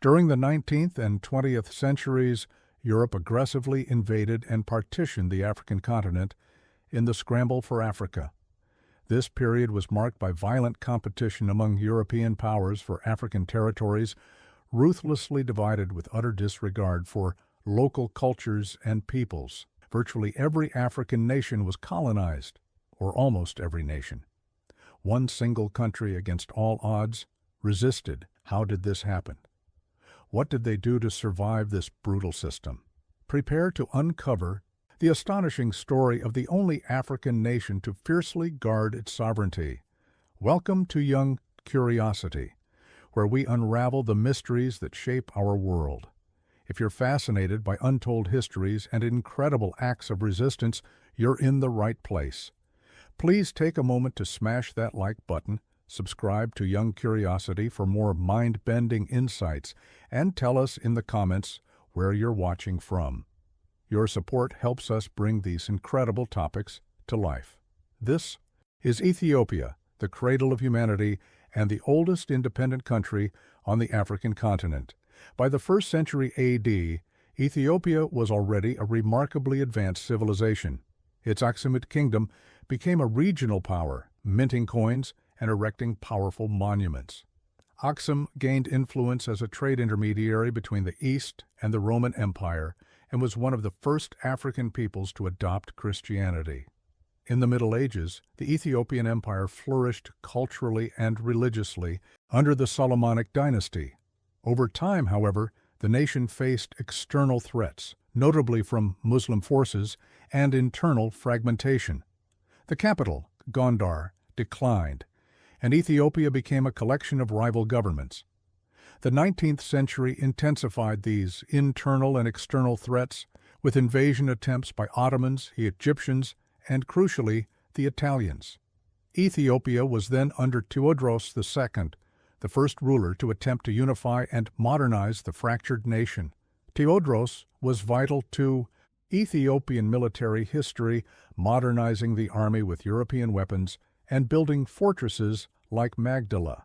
During the 19th and 20th centuries, Europe aggressively invaded and partitioned the African continent in the Scramble for Africa. This period was marked by violent competition among European powers for African territories, ruthlessly divided with utter disregard for local cultures and peoples. Virtually every African nation was colonized, or almost every nation. One single country against all odds resisted. How did this happen? What did they do to survive this brutal system? Prepare to uncover the astonishing story of the only African nation to fiercely guard its sovereignty. Welcome to Young Curiosity, where we unravel the mysteries that shape our world. If you're fascinated by untold histories and incredible acts of resistance, you're in the right place. Please take a moment to smash that like button, subscribe to Young Curiosity for more mind-bending insights, and tell us in the comments where you're watching from. Your support helps us bring these incredible topics to life. This is Ethiopia, the cradle of humanity and the oldest independent country on the African continent. By the 1st century A.D., Ethiopia was already a remarkably advanced civilization. Its Aksumite kingdom became a regional power, minting coins and erecting powerful monuments. Aksum gained influence as a trade intermediary between the East and the Roman Empire and was one of the first African peoples to adopt Christianity. In the Middle Ages, the Ethiopian Empire flourished culturally and religiously under the Solomonic dynasty. Over time, however, the nation faced external threats, notably from Muslim forces and internal fragmentation. The capital, Gondar, declined, and Ethiopia became a collection of rival governments. The 19th century intensified these internal and external threats with invasion attempts by Ottomans, the Egyptians, and crucially, the Italians. Ethiopia was then under Tewodros II, the first ruler to attempt to unify and modernize the fractured nation. Tewodros was vital to Ethiopian military history, modernizing the army with European weapons and building fortresses like Magdala.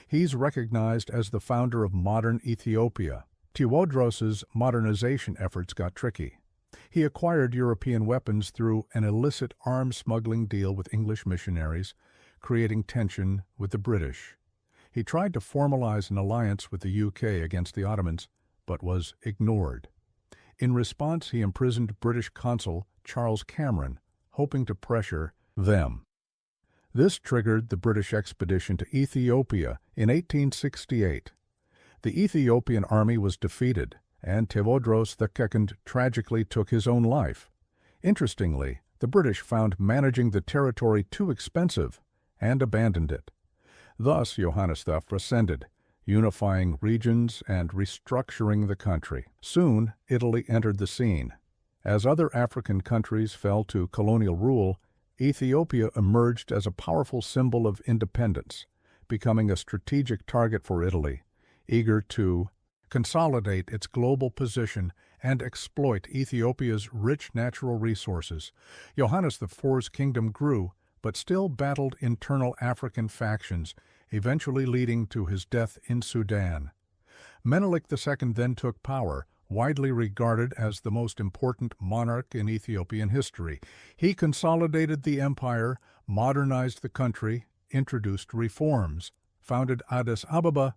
He's recognized as the founder of modern Ethiopia. Tewodros's modernization efforts got tricky. He acquired European weapons through an illicit arms smuggling deal with English missionaries, creating tension with the British. He tried to formalize an alliance with the UK against the Ottomans, but was ignored. In response, he imprisoned British consul Charles Cameron, hoping to pressure them. This triggered the British expedition to Ethiopia in 1868. The Ethiopian army was defeated, and Tewodros II tragically took his own life. Interestingly, the British found managing the territory too expensive and abandoned it. Thus, Johannes the ascended, unifying regions and restructuring the country. Soon, Italy entered the scene. As other African countries fell to colonial rule, Ethiopia emerged as a powerful symbol of independence, becoming a strategic target for Italy, eager to consolidate its global position and exploit Ethiopia's rich natural resources. Johannes IV's kingdom grew, but still battled internal African factions, eventually leading to his death in Sudan. Menelik II then took power, widely regarded as the most important monarch in Ethiopian history. He consolidated the empire, modernized the country, introduced reforms, founded Addis Ababa,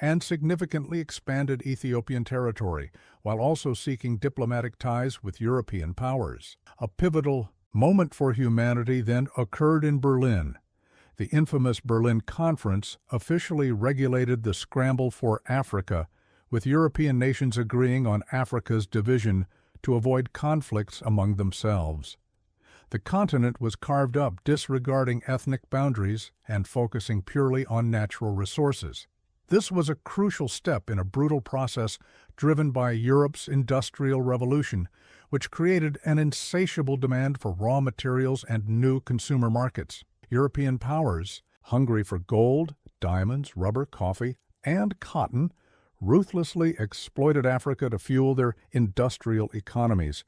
and significantly expanded Ethiopian territory, while also seeking diplomatic ties with European powers. A pivotal moment for humanity then occurred in Berlin. The infamous Berlin Conference officially regulated the Scramble for Africa, with European nations agreeing on Africa's division to avoid conflicts among themselves. The continent was carved up, disregarding ethnic boundaries and focusing purely on natural resources. This was a crucial step in a brutal process driven by Europe's Industrial Revolution, which created an insatiable demand for raw materials and new consumer markets. European powers, hungry for gold, diamonds, rubber, coffee, and cotton, ruthlessly exploited Africa to fuel their industrial economies.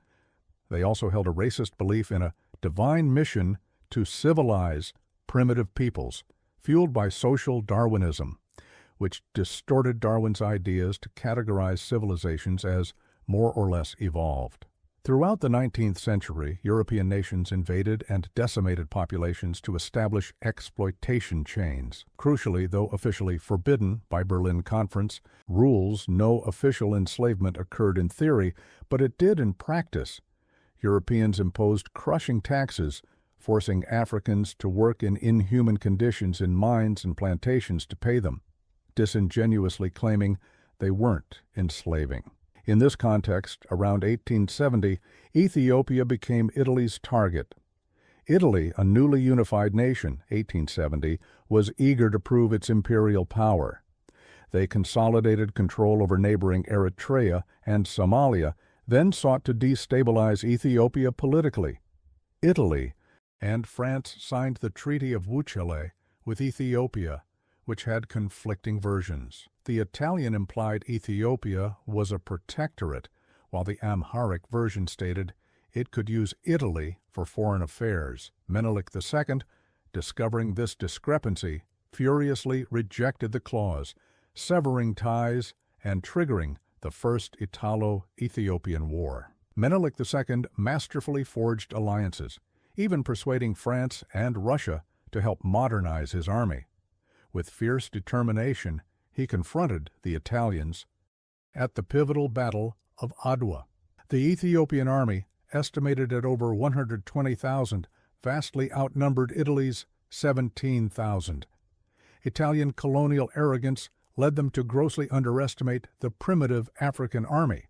They also held a racist belief in a divine mission to civilize primitive peoples, fueled by social Darwinism. which distorted Darwin's ideas to categorize civilizations as more or less evolved. Throughout the 19th century, European nations invaded and decimated populations to establish exploitation chains. Crucially, though officially forbidden by Berlin Conference rules, no official enslavement occurred in theory, but it did in practice. Europeans imposed crushing taxes, forcing Africans to work in inhuman conditions in mines and plantations to pay them, disingenuously claiming they weren't enslaving. In this context, around 1870, Ethiopia became Italy's target. Italy, a newly unified nation, 1870, was eager to prove its imperial power. They consolidated control over neighboring Eritrea and Somalia, then sought to destabilize Ethiopia politically. Italy and France signed the Treaty of Wuchale with Ethiopia, which had conflicting versions. The Italian implied Ethiopia was a protectorate, while the Amharic version stated it could use Italy for foreign affairs. Menelik II, discovering this discrepancy, furiously rejected the clause, severing ties and triggering the First Italo-Ethiopian War. Menelik II masterfully forged alliances, even persuading France and Russia to help modernize his army. With fierce determination, he confronted the Italians at the pivotal Battle of Adwa. The Ethiopian army, estimated at over 120,000, vastly outnumbered Italy's 17,000. Italian colonial arrogance led them to grossly underestimate the primitive African army.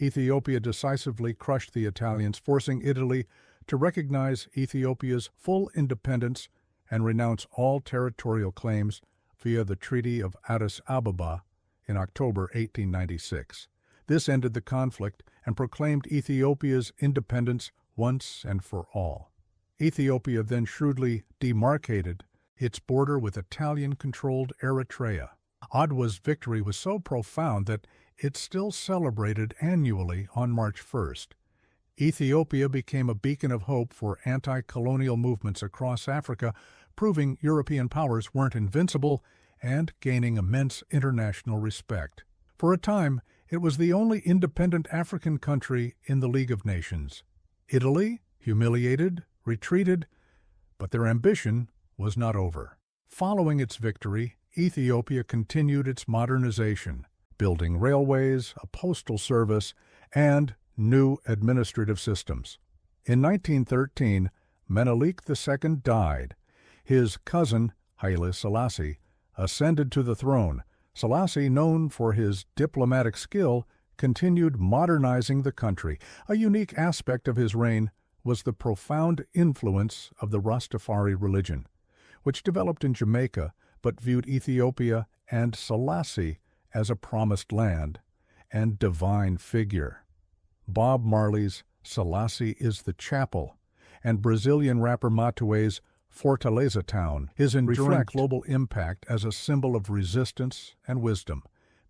Ethiopia decisively crushed the Italians, forcing Italy to recognize Ethiopia's full independence and renounce all territorial claims via the Treaty of Addis Ababa in October 1896. This ended the conflict and proclaimed Ethiopia's independence once and for all. Ethiopia then shrewdly demarcated its border with Italian-controlled Eritrea. Adwa's victory was so profound that it's still celebrated annually on March 1st. Ethiopia became a beacon of hope for anti-colonial movements across Africa, proving European powers weren't invincible and gaining immense international respect. For a time, it was the only independent African country in the League of Nations. Italy, humiliated, retreated, but their ambition was not over. Following its victory, Ethiopia continued its modernization, building railways, a postal service, and new administrative systems. In 1913, Menelik II died. His cousin, Haile Selassie, ascended to the throne. Selassie, known for his diplomatic skill, continued modernizing the country. A unique aspect of his reign was the profound influence of the Rastafari religion, which developed in Jamaica but viewed Ethiopia and Selassie as a promised land and divine figure. Bob Marley's Selassie is the Chapel and Brazilian rapper Matue's Fortaleza Town is enduring global impact as a symbol of resistance and wisdom.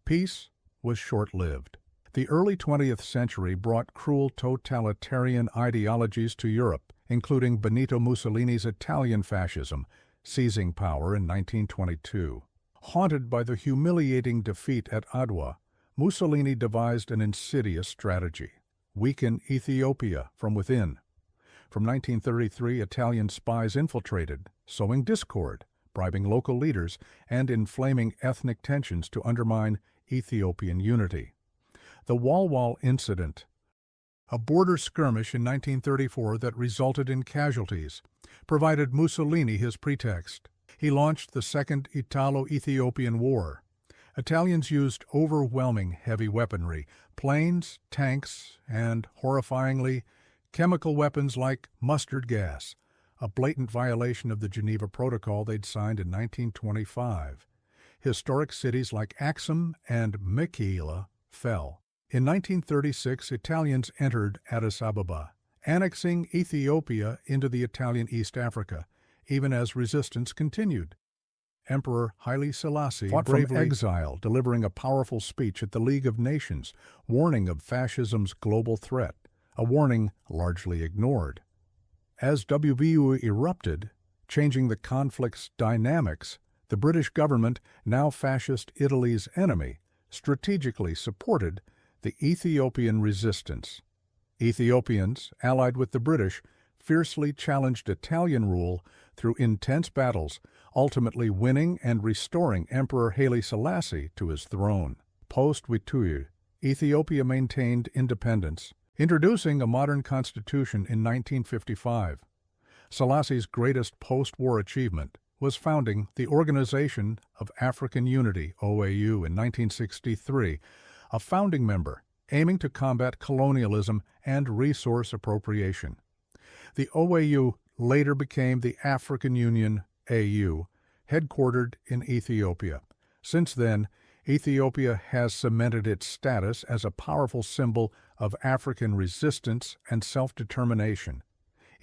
Peace was short-lived. The early 20th century brought cruel totalitarian ideologies to Europe, including Benito Mussolini's Italian fascism, seizing power in 1922. Haunted by the humiliating defeat at Adwa, Mussolini devised an insidious strategy: weaken Ethiopia from within. From 1933, Italian spies infiltrated, sowing discord, bribing local leaders, and inflaming ethnic tensions to undermine Ethiopian unity. The Walwal Incident, a border skirmish in 1934 that resulted in casualties, provided Mussolini his pretext. He launched the Second Italo-Ethiopian War. Italians used overwhelming heavy weaponry, planes, tanks, and, horrifyingly, chemical weapons like mustard gas, a blatant violation of the Geneva Protocol they'd signed in 1925. Historic cities like Aksum and Mekelle fell. In 1936, Italians entered Addis Ababa, annexing Ethiopia into the Italian East Africa, even as resistance continued. Emperor Haile Selassie fought from exile, delivering a powerful speech at the League of Nations, warning of fascism's global threat, a warning largely ignored. As WVU erupted, changing the conflict's dynamics, The British government, now fascist Italy's enemy, strategically supported the Ethiopian resistance. Ethiopians, allied with the British, fiercely challenged Italian rule through intense battles, ultimately winning and restoring Emperor Haile Selassie to his throne. Post-Wituyu, Ethiopia maintained independence, introducing a modern constitution in 1955. Selassie's greatest post-war achievement was founding the Organization of African Unity, OAU, in 1963, a founding member aiming to combat colonialism and resource appropriation. The OAU later became the African Union, AU, headquartered in Ethiopia. Since then, Ethiopia has cemented its status as a powerful symbol of African resistance and self-determination.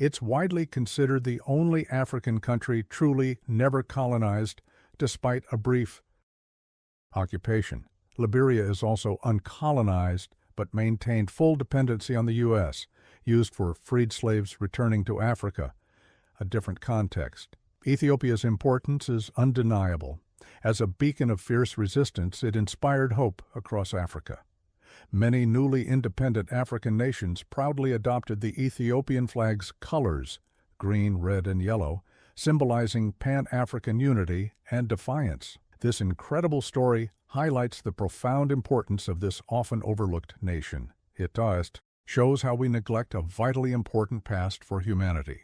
It's widely considered the only African country truly never colonized, despite a brief occupation. Liberia is also uncolonized, but maintained full dependency on the U.S., used for freed slaves returning to Africa, a different context. Ethiopia's importance is undeniable. As a beacon of fierce resistance, it inspired hope across Africa. Many newly independent African nations proudly adopted the Ethiopian flag's colors, green, red, and yellow, symbolizing Pan-African unity and defiance. This incredible story highlights the profound importance of this often overlooked nation. It shows how we neglect a vitally important past for humanity.